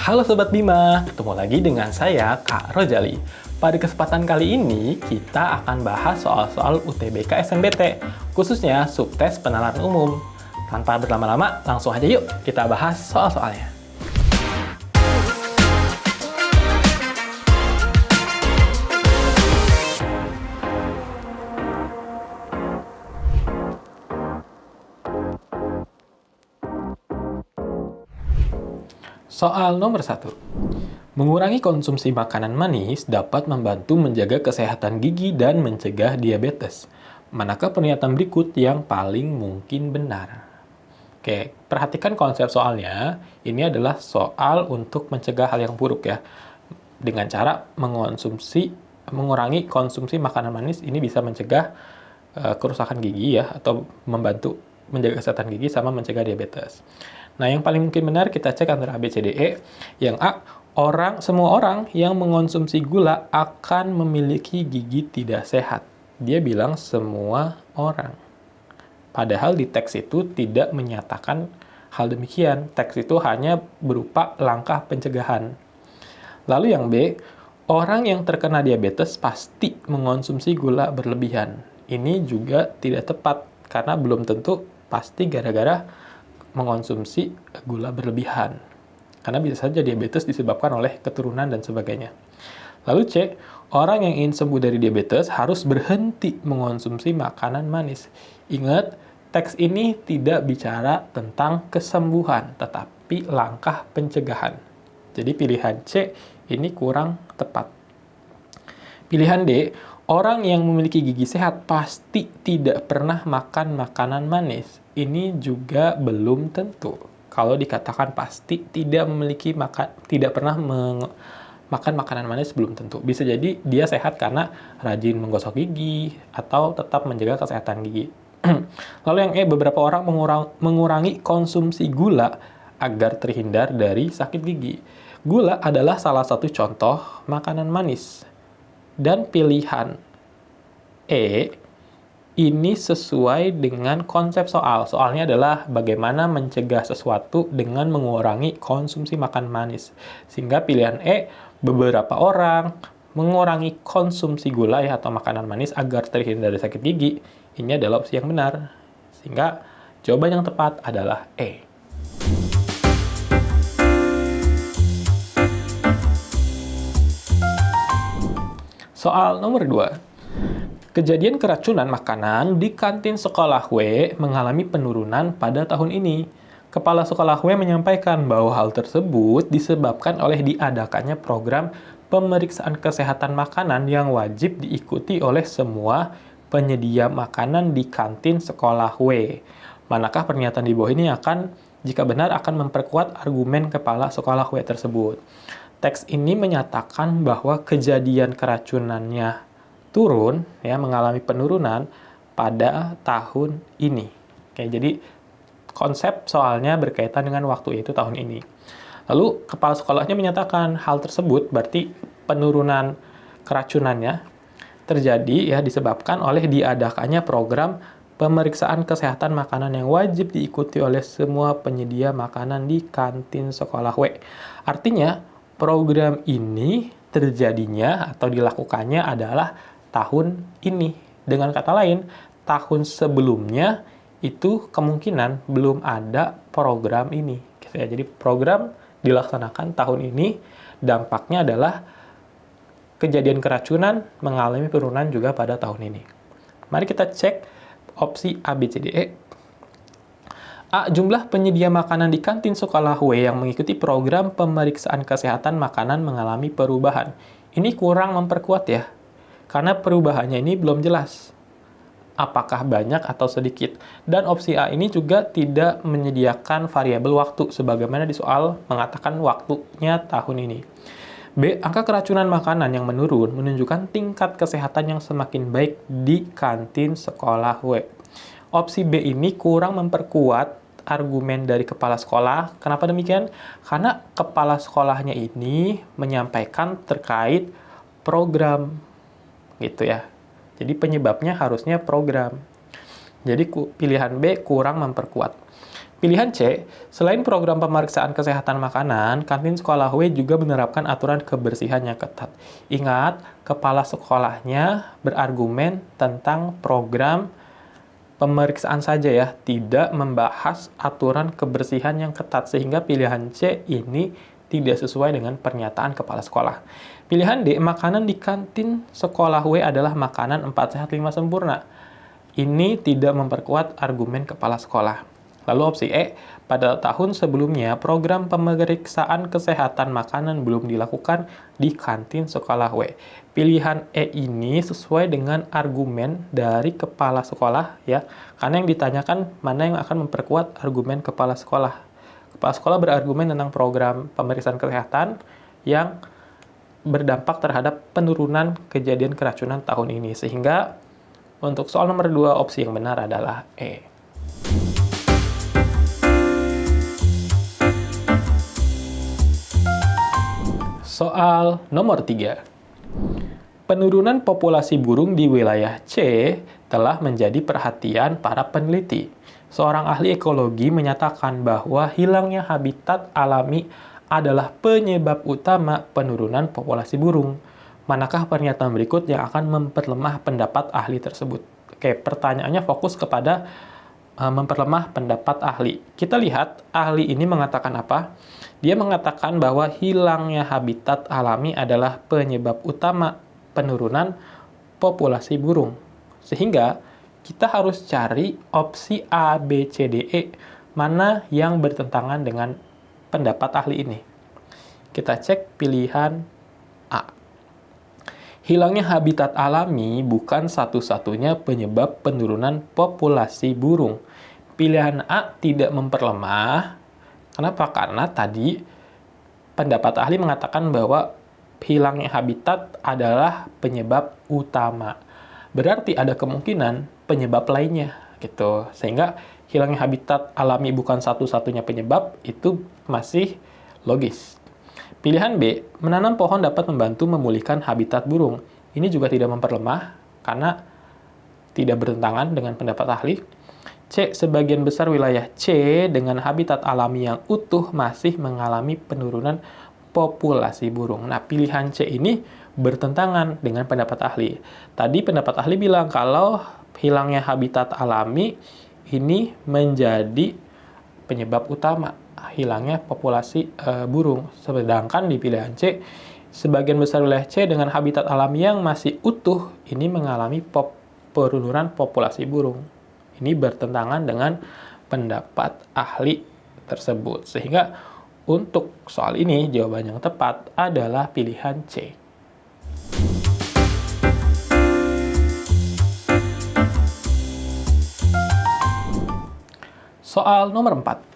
Halo Sobat Bima, ketemu lagi dengan saya Kak Rojali. Pada kesempatan kali ini, kita akan bahas soal-soal UTBK SNBT, khususnya subtes penalaran umum. Tanpa berlama-lama, langsung aja yuk kita bahas soal-soalnya. Soal nomor 1. Mengurangi konsumsi makanan manis dapat membantu menjaga kesehatan gigi dan mencegah diabetes. Manakah pernyataan berikut yang paling mungkin benar? Oke, perhatikan konsep soalnya. Ini adalah soal untuk mencegah hal yang buruk ya. Dengan cara mengurangi konsumsi makanan manis, ini bisa mencegah kerusakan gigi ya, atau membantu menjaga kesehatan gigi sama mencegah diabetes. Nah, yang paling mungkin benar kita cek antara A, B, C, D, E. Yang A, semua orang yang mengonsumsi gula akan memiliki gigi tidak sehat. Dia bilang semua orang. Padahal di teks itu tidak menyatakan hal demikian. Teks itu hanya berupa langkah pencegahan. Lalu yang B, orang yang terkena diabetes pasti mengonsumsi gula berlebihan. Ini juga tidak tepat, karena belum tentu pasti gara-gara mengonsumsi gula berlebihan. Karena bisa saja diabetes disebabkan oleh keturunan dan sebagainya. Lalu C, orang yang ingin sembuh dari diabetes harus berhenti mengonsumsi makanan manis. Ingat, teks ini tidak bicara tentang kesembuhan, tetapi langkah pencegahan. Jadi pilihan C ini kurang tepat. Pilihan D, orang yang memiliki gigi sehat pasti tidak pernah makan makanan manis. Ini juga belum tentu. Kalau dikatakan pasti tidak pernah makan makanan manis, belum tentu. Bisa jadi dia sehat karena rajin menggosok gigi atau tetap menjaga kesehatan gigi. Lalu yang E, beberapa orang mengurangi konsumsi gula agar terhindar dari sakit gigi. Gula adalah salah satu contoh makanan manis. Dan pilihan E ini sesuai dengan konsep soal. Soalnya adalah bagaimana mencegah sesuatu dengan mengurangi konsumsi makan manis. Sehingga pilihan E, beberapa orang mengurangi konsumsi gula ya, atau makanan manis agar terhindar dari sakit gigi. Ini adalah opsi yang benar. Sehingga jawaban yang tepat adalah E. Soal nomor 2. Kejadian keracunan makanan di kantin sekolah W mengalami penurunan pada tahun ini. Kepala sekolah W menyampaikan bahwa hal tersebut disebabkan oleh diadakannya program pemeriksaan kesehatan makanan yang wajib diikuti oleh semua penyedia makanan di kantin sekolah W. Manakah pernyataan di bawah ini jika benar, akan memperkuat argumen kepala sekolah W tersebut? Teks ini menyatakan bahwa kejadian keracunannya turun, ya, mengalami penurunan pada tahun ini. Oke, jadi konsep soalnya berkaitan dengan waktu, yaitu tahun ini. Lalu kepala sekolahnya menyatakan hal tersebut berarti penurunan keracunannya terjadi ya disebabkan oleh diadakannya program pemeriksaan kesehatan makanan yang wajib diikuti oleh semua penyedia makanan di kantin sekolah W. Artinya program ini terjadinya atau dilakukannya adalah tahun ini. Dengan kata lain, tahun sebelumnya itu kemungkinan belum ada program ini. Jadi program dilaksanakan tahun ini, dampaknya adalah kejadian keracunan mengalami penurunan juga pada tahun ini. Mari kita cek opsi A, B, C, D, E. A. Jumlah penyedia makanan di kantin sekolah W yang mengikuti program pemeriksaan kesehatan makanan mengalami perubahan. Ini kurang memperkuat ya, karena perubahannya ini belum jelas. Apakah banyak atau sedikit? Dan opsi A ini juga tidak menyediakan variabel waktu, sebagaimana di soal mengatakan waktunya tahun ini. B. Angka keracunan makanan yang menurun menunjukkan tingkat kesehatan yang semakin baik di kantin sekolah W. Opsi B ini kurang memperkuat argumen dari kepala sekolah. Kenapa demikian? Karena kepala sekolahnya ini menyampaikan terkait program, gitu ya. Jadi penyebabnya harusnya program. Jadi pilihan B kurang memperkuat. Pilihan C, selain program pemeriksaan kesehatan makanan, kantin sekolah W juga menerapkan aturan kebersihan yang ketat. Ingat, kepala sekolahnya berargumen tentang program pemeriksaan saja ya, tidak membahas aturan kebersihan yang ketat, sehingga pilihan C ini tidak sesuai dengan pernyataan kepala sekolah. Pilihan D, makanan di kantin sekolah W adalah makanan 4 sehat 5 sempurna. Ini tidak memperkuat argumen kepala sekolah. Lalu opsi E, pada tahun sebelumnya program pemeriksaan kesehatan makanan belum dilakukan di kantin sekolah W. Pilihan E ini sesuai dengan argumen dari kepala sekolah ya, karena yang ditanyakan mana yang akan memperkuat argumen kepala sekolah. Kepala sekolah berargumen tentang program pemeriksaan kesehatan yang berdampak terhadap penurunan kejadian keracunan tahun ini. Sehingga untuk soal nomor 2, opsi yang benar adalah E. Soal nomor 3. Penurunan populasi burung di wilayah C telah menjadi perhatian para peneliti. Seorang ahli ekologi menyatakan bahwa hilangnya habitat alami adalah penyebab utama penurunan populasi burung. Manakah pernyataan berikut yang akan memperlemah pendapat ahli tersebut? Oke, pertanyaannya fokus kepada memperlemah pendapat ahli. Kita lihat ahli ini mengatakan apa? Dia mengatakan bahwa hilangnya habitat alami adalah penyebab utama penurunan populasi burung. Sehingga kita harus cari opsi A, B, C, D, E mana yang bertentangan dengan pendapat ahli ini. Kita cek pilihan A. Hilangnya habitat alami bukan satu-satunya penyebab penurunan populasi burung. Pilihan A tidak memperlemah. Kenapa? Karena tadi pendapat ahli mengatakan bahwa hilangnya habitat adalah penyebab utama. Berarti ada kemungkinan penyebab lainnya gitu. Sehingga hilangnya habitat alami bukan satu-satunya penyebab itu masih logis. Pilihan B, menanam pohon dapat membantu memulihkan habitat burung. Ini juga tidak memperlemah karena tidak bertentangan dengan pendapat ahli. C, sebagian besar wilayah C dengan habitat alami yang utuh masih mengalami penurunan populasi burung. Nah, pilihan C ini bertentangan dengan pendapat ahli. Tadi pendapat ahli bilang kalau hilangnya habitat alami ini menjadi penyebab utama hilangnya populasi burung. Sedangkan di pilihan C, sebagian besar wilayah C dengan habitat alami yang masih utuh ini mengalami penurunan populasi burung. Ini bertentangan dengan pendapat ahli tersebut. Sehingga untuk soal ini jawaban yang tepat adalah pilihan C. Soal nomor 4.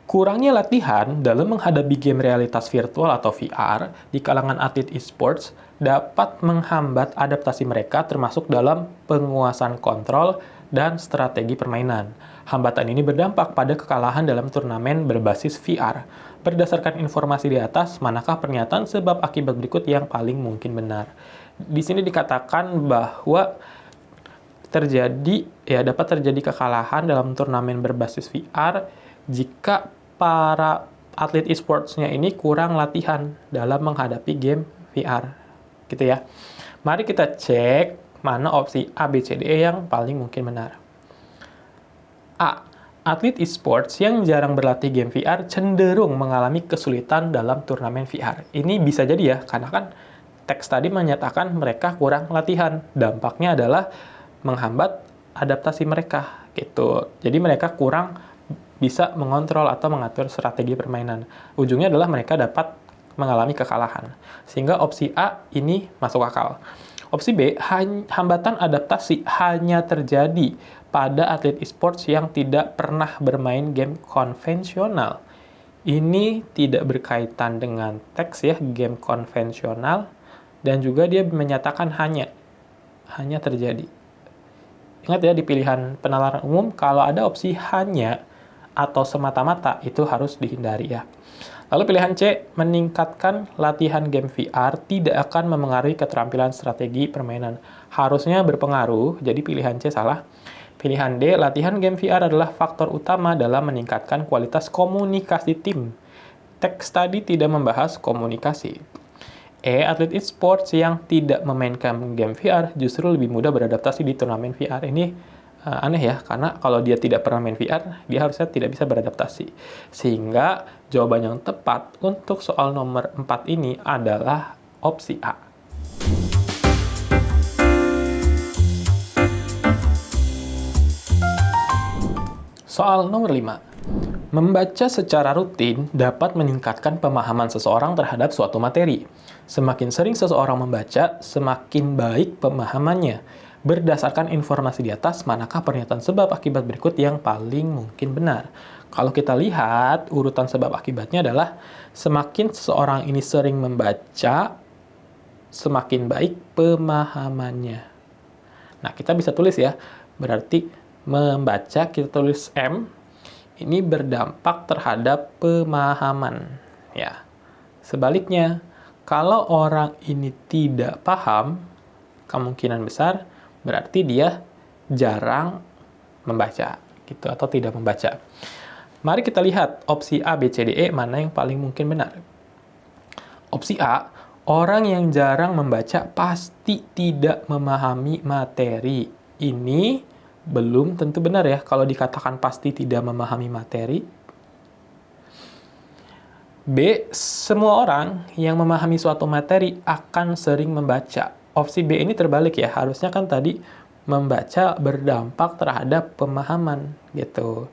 Kurangnya latihan dalam menghadapi game realitas virtual atau VR di kalangan atlet e-sports dapat menghambat adaptasi mereka termasuk dalam penguasaan kontrol dan strategi permainan. Hambatan ini berdampak pada kekalahan dalam turnamen berbasis VR. Berdasarkan informasi di atas, manakah pernyataan sebab akibat berikut yang paling mungkin benar? Di sini dikatakan bahwa dapat terjadi kekalahan dalam turnamen berbasis VR jika para atlet e-sports-nya ini kurang latihan dalam menghadapi game VR. Gitu ya. Mari kita cek mana opsi A, B, C, D, E yang paling mungkin benar. A. Atlet e-sports yang jarang berlatih game VR cenderung mengalami kesulitan dalam turnamen VR. Ini bisa jadi ya, karena kan teks tadi menyatakan mereka kurang latihan. Dampaknya adalah menghambat adaptasi mereka gitu. Jadi mereka kurang bisa mengontrol atau mengatur strategi permainan. Ujungnya adalah mereka dapat mengalami kekalahan. Sehingga opsi A ini masuk akal. Opsi B, hambatan adaptasi hanya terjadi pada atlet e-sports yang tidak pernah bermain game konvensional. Ini tidak berkaitan dengan teks ya, game konvensional, dan juga dia menyatakan hanya terjadi. Ingat ya, di pilihan penalaran umum, kalau ada opsi hanya atau semata-mata, itu harus dihindari ya. Lalu pilihan C, meningkatkan latihan game VR tidak akan memengaruhi keterampilan strategi permainan. Harusnya berpengaruh, jadi pilihan C salah. Pilihan D, latihan game VR adalah faktor utama dalam meningkatkan kualitas komunikasi tim. Teks tadi tidak membahas komunikasi. E, atlet e-sports yang tidak memainkan game VR justru lebih mudah beradaptasi di turnamen VR. Ini aneh ya, karena kalau dia tidak pernah main VR, dia harusnya tidak bisa beradaptasi. Sehingga jawaban yang tepat untuk soal nomor 4 ini adalah opsi A. Soal nomor 5. Membaca secara rutin dapat meningkatkan pemahaman seseorang terhadap suatu materi. Semakin sering seseorang membaca, semakin baik pemahamannya. Berdasarkan informasi di atas, manakah pernyataan sebab akibat berikut yang paling mungkin benar? Kalau kita lihat, urutan sebab akibatnya adalah semakin seseorang ini sering membaca, semakin baik pemahamannya. Nah, kita bisa tulis ya, berarti membaca, kita tulis M, ini berdampak terhadap pemahaman. Ya. Sebaliknya, kalau orang ini tidak paham, kemungkinan besar berarti dia jarang membaca gitu atau tidak membaca. Mari kita lihat opsi A, B, C, D, E mana yang paling mungkin benar. Opsi A, orang yang jarang membaca pasti tidak memahami materi. Ini belum tentu benar ya kalau dikatakan pasti tidak memahami materi. B, semua orang yang memahami suatu materi akan sering membaca. Opsi B ini terbalik ya, harusnya kan tadi membaca berdampak terhadap pemahaman gitu.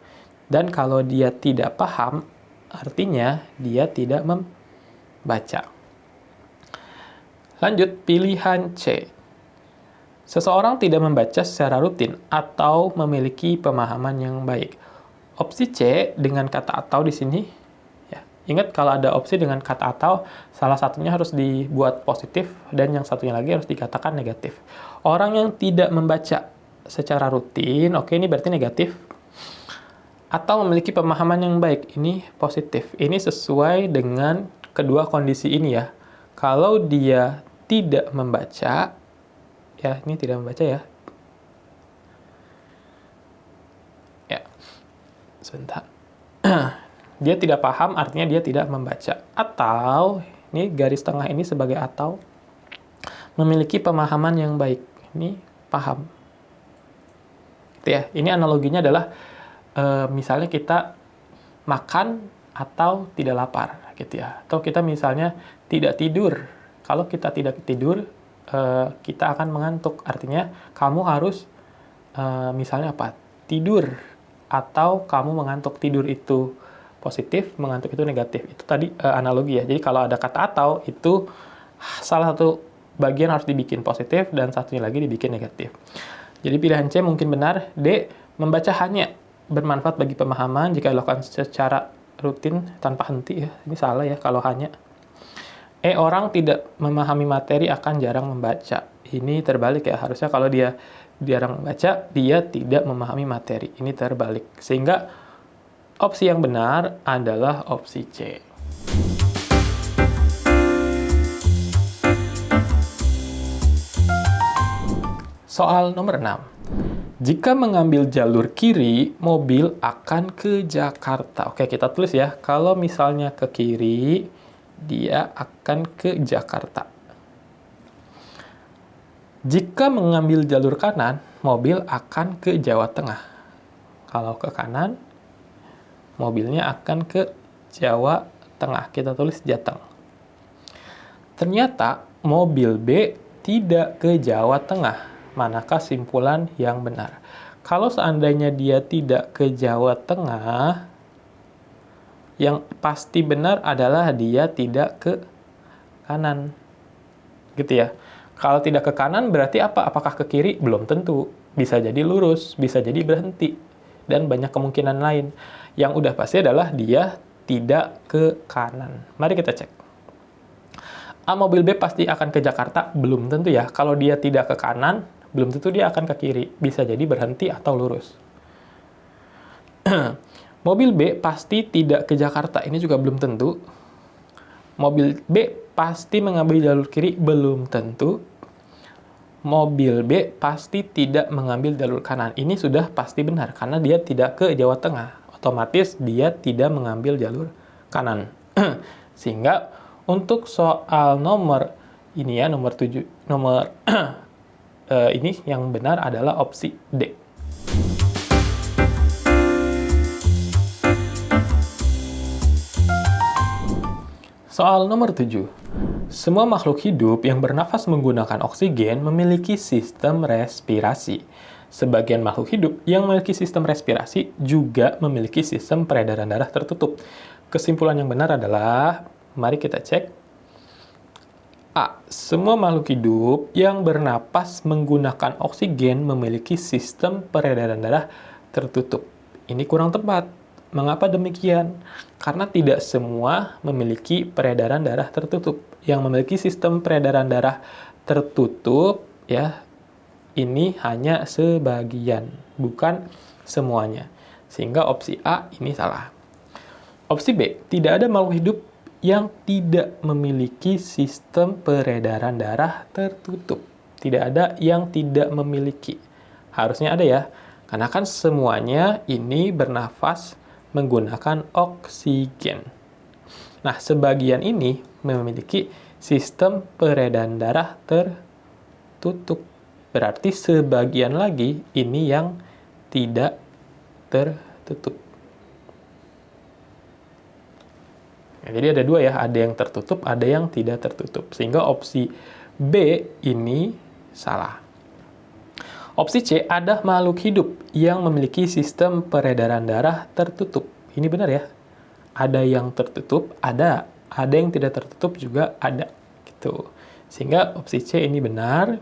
Dan kalau dia tidak paham, artinya dia tidak membaca. Lanjut, pilihan C. Seseorang tidak membaca secara rutin atau memiliki pemahaman yang baik. Opsi C dengan kata atau di sini, ya, ingat kalau ada opsi dengan kata atau, salah satunya harus dibuat positif dan yang satunya lagi harus dikatakan negatif. Orang yang tidak membaca secara rutin, oke, ini berarti negatif. Atau memiliki pemahaman yang baik, ini positif. Ini sesuai dengan kedua kondisi ini ya. Kalau dia tidak membaca, ya, ini tidak membaca ya. Ya, sebentar. Dia tidak paham, artinya dia tidak membaca. Atau, ini garis tengah ini sebagai atau, memiliki pemahaman yang baik. Ini paham. Gitu ya. Ini analoginya adalah, misalnya kita makan atau tidak lapar, gitu ya. Atau kita misalnya tidak tidur. Kalau kita tidak tidur, kita akan mengantuk. Artinya kamu harus misalnya apa? Tidur atau kamu mengantuk. Tidur itu positif, mengantuk itu negatif. Itu tadi analogi ya. Jadi kalau ada kata atau itu salah satu bagian harus dibikin positif dan satunya lagi dibikin negatif. Jadi pilihan C mungkin benar. D, membaca hanya bermanfaat bagi pemahaman jika dilakukan secara rutin tanpa henti ya. Ini salah ya kalau hanya. E, orang tidak memahami materi akan jarang membaca. Ini terbalik ya. Harusnya kalau dia jarang membaca, dia tidak memahami materi. Ini terbalik. Sehingga opsi yang benar adalah opsi C. Soal nomor 6. Jika mengambil jalur kiri, mobil akan ke Jakarta. Oke, kita tulis ya. Kalau misalnya ke kiri, dia akan ke Jakarta. Jika mengambil jalur kanan, mobil akan ke Jawa Tengah. Kalau ke kanan, mobilnya akan ke Jawa Tengah. Kita tulis Jateng. Ternyata mobil B tidak ke Jawa Tengah. Manakah simpulan yang benar? Kalau seandainya dia tidak ke Jawa Tengah, yang pasti benar adalah dia tidak ke kanan. Gitu ya. Kalau tidak ke kanan berarti apa? Apakah ke kiri? Belum tentu. Bisa jadi lurus, bisa jadi berhenti. Dan banyak kemungkinan lain. Yang udah pasti adalah dia tidak ke kanan. Mari kita cek. A, mobil B pasti akan ke Jakarta? Belum tentu ya. Kalau dia tidak ke kanan, belum tentu dia akan ke kiri. Bisa jadi berhenti atau lurus. Mobil B pasti tidak ke Jakarta. Ini juga belum tentu. Mobil B pasti mengambil jalur kiri. Belum tentu. mobil B pasti tidak mengambil jalur kanan. Ini sudah pasti benar, karena dia tidak ke Jawa Tengah. Otomatis dia tidak mengambil jalur kanan. Sehingga untuk soal nomor ini ya, nomor 7, ini yang benar adalah opsi D. Soal nomor 7. Semua makhluk hidup yang bernafas menggunakan oksigen memiliki sistem respirasi. Sebagian makhluk hidup yang memiliki sistem respirasi juga memiliki sistem peredaran darah tertutup. Kesimpulan yang benar adalah, mari kita cek. A. Semua makhluk hidup yang bernapas menggunakan oksigen memiliki sistem peredaran darah tertutup. Ini kurang tepat. Mengapa demikian? Karena tidak semua memiliki peredaran darah tertutup. Yang memiliki sistem peredaran darah tertutup, ya, ini hanya sebagian, bukan semuanya. Sehingga opsi A ini salah. Opsi B, tidak ada makhluk hidup yang tidak memiliki sistem peredaran darah tertutup. Tidak ada yang tidak memiliki. Harusnya ada ya, karena kan semuanya ini bernafas menggunakan oksigen. Nah, sebagian ini memiliki sistem peredaran darah tertutup. Berarti sebagian lagi ini yang tidak tertutup. Nah, jadi ada dua ya, ada yang tertutup, ada yang tidak tertutup. Sehingga opsi B ini salah. Opsi C, ada makhluk hidup yang memiliki sistem peredaran darah tertutup. Ini benar ya. Ada yang tertutup, ada yang tidak tertutup juga ada. Gitu. Sehingga opsi C ini benar.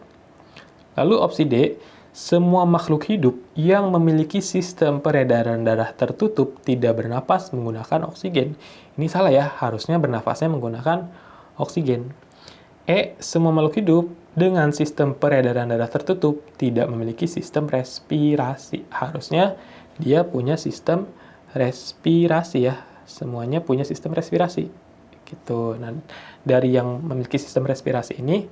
Lalu opsi D, semua makhluk hidup yang memiliki sistem peredaran darah tertutup tidak bernapas menggunakan oksigen. Ini salah ya, harusnya bernafasnya menggunakan oksigen. E, semua makhluk hidup dengan sistem peredaran darah tertutup tidak memiliki sistem respirasi. Harusnya dia punya sistem respirasi ya. Semuanya punya sistem respirasi. Gitu. Nah, dari yang memiliki sistem respirasi ini,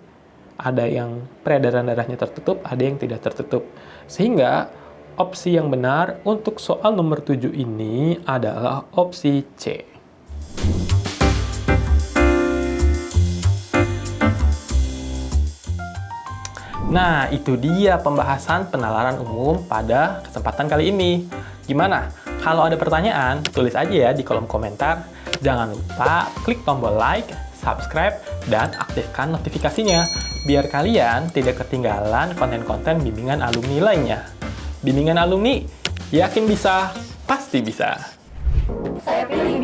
ada yang peredaran darahnya tertutup, ada yang tidak tertutup. Sehingga opsi yang benar untuk soal nomor 7 ini adalah opsi C. Nah, itu dia pembahasan penalaran umum pada kesempatan kali ini. Gimana? Kalau ada pertanyaan, tulis aja ya di kolom komentar. Jangan lupa klik tombol like, subscribe, dan aktifkan notifikasinya, biar kalian tidak ketinggalan konten-konten bimbingan alumni lainnya. Bimbingan alumni, yakin bisa, pasti bisa. Saya pilih